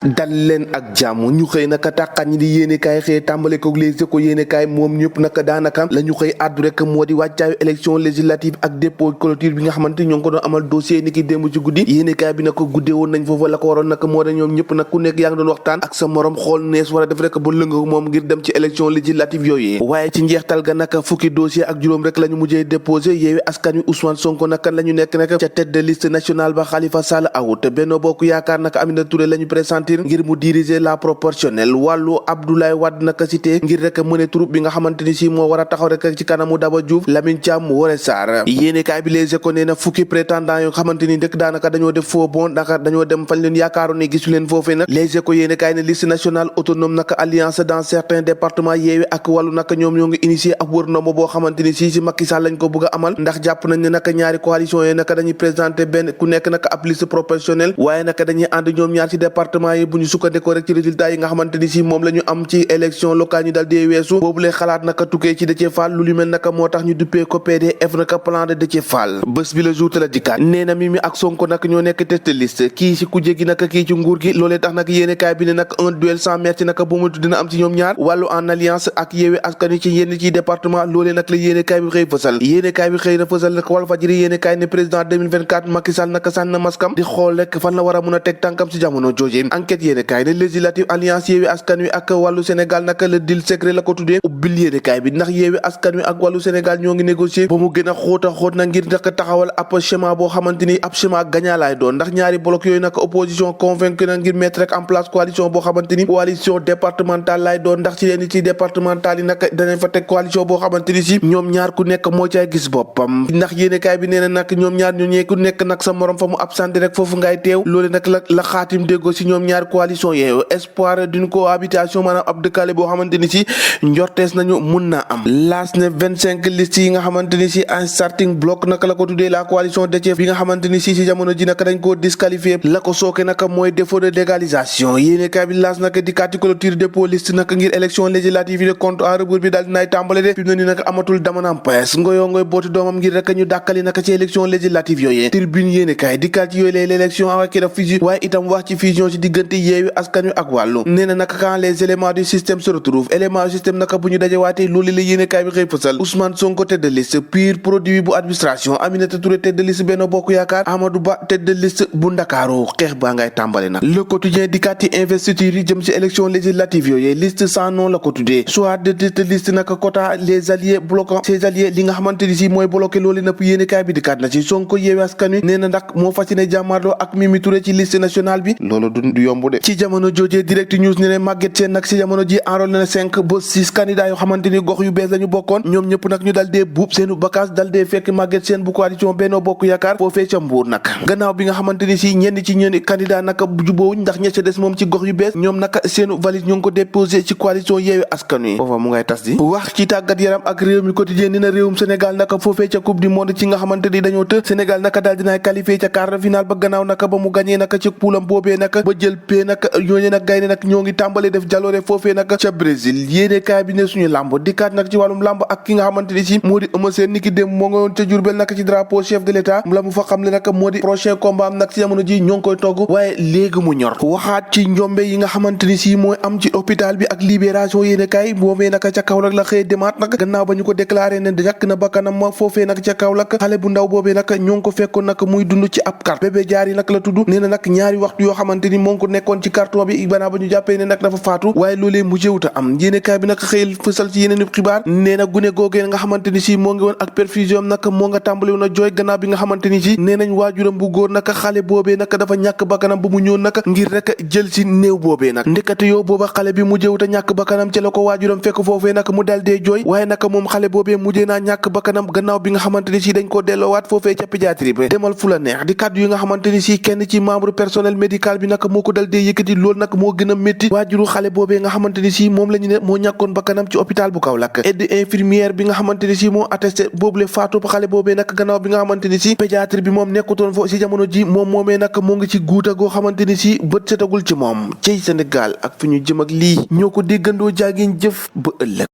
dal leen ak jàmm ñu xëy naka tàqat ñi di yéenekaay xëy tàmbale ko Les Échos yéenekaay moom ñëpp naka daanaka la ñu xëy àddu rek moo di wàccaayu élection législative ak dépôt clôture bi nga xamante ñoo ngi ko doon amal dossier ni ki démb ci guddi yéenekaay bi naka guddee woon nañ foofu la ko waroon naka moo da ñoom ñëpp nag ku nekk yaa ngi doon waxtaan ak sa morom xool nees war a def rek ba lënga moom ngir dem ci élection législative yooyu waaye ci njeextal ga naka fukki dossier ak juróom rek la ñu mujjee déposé Yewwi Askan Wi Ousmane Sonko naka la ñu nekk naka ca tête de liste nationale ba Khalifa Sall awut Benno Bokk Yaakaar naka Aminata Touré la ñu présentir ngir mu diriger la proportionnelle wàllu Abdoulaye Wade naka cité ngir rek mëne troupe bi nga xamante ni si moo war a taxaw rek ci kanamu Daba Diouf Lamine Thiam Woré Sarr yéenekaay bi Les Échos nee na fukki prétendant yoo xamante ni dëkk daanaka dañoo def faux bond naka dañoo dem fañ leen yaakaaroon ne gisu leen foofee nag Les Échos yéenekaay ne liste nationale autonome naka alliance dans certains départements Yewwi ak wàllu naka ñoom ñoo ngi initié ab wër ndombo boo xamante ni si Macky Sall lañ ko bëgg a amal ndax jàpp nañ ne naka ñaari coalition yi naka dañuy présenté benn ku nekk naka ab liste proportionnelle waaye naka dañuy ànd ñoom ñaar ci département yi bu ñu sukkandikoo rek ci résultat yi nga xamante ni si moom la ñu am ci élection locale ñu dal dee weesu boobu lay xalaat naka tukkee ci Déthié Fall lu mel naka moo tax ñu duppee ko PDF naka plan de Déthié Fall bés bi la jour la dikkaat nee na Mimi ak Sonko nag ñoo nekk tête de liste kii ci kujje gi naka kii ci nguur gi loolee tax nag yéenekaay bi ne nag un duel sans merci naka bu mu dina am ci ñoom ñaar wàllu en alliance ak Yewwi Askan Wi ci yenn ci département loolee nag la yéenekaay bi xëy fësal yéenekaay bi xëy na fësal nag Walfadjri yéenekaay ne président 2024 Macky Sall naka sànn maskam di xool rek fan la war a mun a teg tànkam ci jamono jooje enquête yéenekaay ne législative alliance Yewwi Askan Wi ak wàllu Sénégal naka le deal secret la ko tuddee ubbil yéenekaay bi ndax Yewwi Askan Wi ak wàllu Sénégal ñoo ngi négocier ba mu gën a xóot na ngir naka taxawal ab schéma boo xamante ni ab schéma gagnant laay doon ndax ñaari bloc yooyu naka opposition convaincu na ngir mettre rek en place coalition boo xamante ni coalition départementale laay doon ndax ci leen ci départemental yi naka danañ fa teg coalition boo xamante ni si ñoom ñaar ku nekk moo caay gis boppam ndax yéenekaay bi nee na nag ñoom ñaar ñu ñee ku nekk nag sa morom fa mu absenté rek foofu ngay teew loolu nag la xaatim déggoo si ñoom ñaar coalition yeeyu espoir d'une cohabitation maanaam ab dëkkaale boo xamante ni si njortees nañu mun naa am laas ne 25 listes yi nga xamante ni si un starting bloc naka la ko tuddee la coalition Déthié bi nga xamante ni si jamono ji naka dañ koo disqualifié la ko sooke naka mooy défaut de légalisation yéenekaay bi laas naka di kati clôture dépôt liste naka ngir élection législative yi de compte à rebours bi daal dinaay tàmbale de fi mu ne ni naka amatul damanam pes ngoyoo ngoy booti doomam ngir rek ñu dàkkali naka ci élection législative yooyee tribune yéenekaay di kat yooyu lay l'élection avec la fusion waaye itam wax ci fusion ci diggante Yewwi Askan Wi ak wàllu nee na naka quand les éléments du système se retrouvent éléments du système naka bu ñu dajewaatee loolu la yéenekaay bi xëy fësal Ousmane Sonko tête de liste pur produit bu administration Aminata Touré tête de liste Benno Bokk Yaakaar Amadou Ba tête de liste bu Ndakaaru xeex baa ngay tàmbale nag le quotidien di kat ci investiture yi jëm ci élection législative yooyee liste sans nom la ko tuddee soit de tête de liste naka quota les alliés bloquant ces alliés li nga xamante ni si mooy bloqué loolu nëpp yéenekaay bi di kat na ci Sonko Yewwi Askan Wi nee na ndax moo fas yéene jàmmaarloo ak Mimi Touré ci liste nationale bi loolu du yomb de ci jamono joojee direct news ne ne Maguette Sène nag ci jamono ji enrôlé na 5 ba 6 candidats yoo xamante ni gox yu bees lañu bokkoon ñoom ñëpp nag ñu dal dee buub seenu bakaas dal dee fekk Maguette Sène bu coalition Benno Bokk Yaakaar foofee ca Mbuur nag gannaaw bi nga xamante ni si ñenn ci ñenn candidat naka jubóowuñ ndax ña ca des moom ci gox yu bees ñoom naka seenu valise ñu ngi ko déposé ci coalition Yewwi Askan Wi foofa mu ngay tas di wax ci tàggat yaram ak réew mi quotidien ni na réewum Sénégal naka foofee ca coupe du monde ci nga xamante ni dañoo të Sénégal naka daal dinaay qualifié ca quart de finale ba gannaaw naka ba mu gagné naka ci poulam boobee naka ba jël pee naka ñooñu nag gaynde nag ñoo ngi tàmbalee def jaloore foofee naka ca Brésil yéenekaay bi ne suñu lamb dikkaat nag ci wàllum lamb ak ki nga xamante ni si moo di Eumeu Sène niki dem moo nga woon ca Diourbel naka ci drapeau chef de l'état la mu fa xam le naka moo di prochain combat am nag ci jamono ji ñoo ngi koy togg waaye léegi mu ñor waxaat ci njombe yi nga xamante ni si mooy am ci hôpital bi ak libération yéenekaay boobee naka ca Kaolack la xëy demaat nag gannaaw ba ñu ko déclaré ne ñàkk na bakkanam ma foofee nag ca Kaolack xale bu ndaw boobee nag ñoo ngi ko fekkoon nag muy dund ci ab carte bébé jaar yi nag la tudd nee na nag ñaari waxtu yoo xamante ni moo ngi ko nekkoon ci carton bi banaa ba ñu jàppee ne nag dafa faatu waaye loolee mujjewuta am yéenekaay bi nag xëyal fësal ci yeneen xibaar nee na gune googee nga xamante ni si moo ngi woon ak perfusion nag moo nga tàmbali woon a jooy gannaaw bi nga xamante ni si nee nañ waajuram bu góor nag xale boobee nag dafa ñàkk bakkanam ba mu ñëw nag ngir rek jël si néew boobee nag ndekete yow booba xale bi mujjewuta ñàkk bakkanam ci la ko waajuram fekk foofee nag mu dal dee jooy waaye nag moom xale boobee mujjee naa ñàkk bakkanam gannaaw bi nga xamante ni si dañ ko delloowaat foofee ca pédiatrie bi demal fu la neex di kàddu yi nga xamante ni si kenn ci membre personnel médical bi nag moo ko dal dee yëkkati loolu nag moo gën a métti waajuru xale boobee nga xamante ni si moom la ñu ne moo ñàkkoon bakkanam ci hôpital bu Kaolack aide infirmière bi nga xamante ni si moo attesté boobule faatu xale boobee nag gannaaw bi nga xamante ni si pédiatrie bi moom nekkutoon foofu si jamono ji moom moomee nag moo ngi ci guuta goo xamante ni si bët setagul ci moom cey Sénégal ak fi ñu jëm ak lii ñoo ko déggandoo jaageen jëf ba ëllëg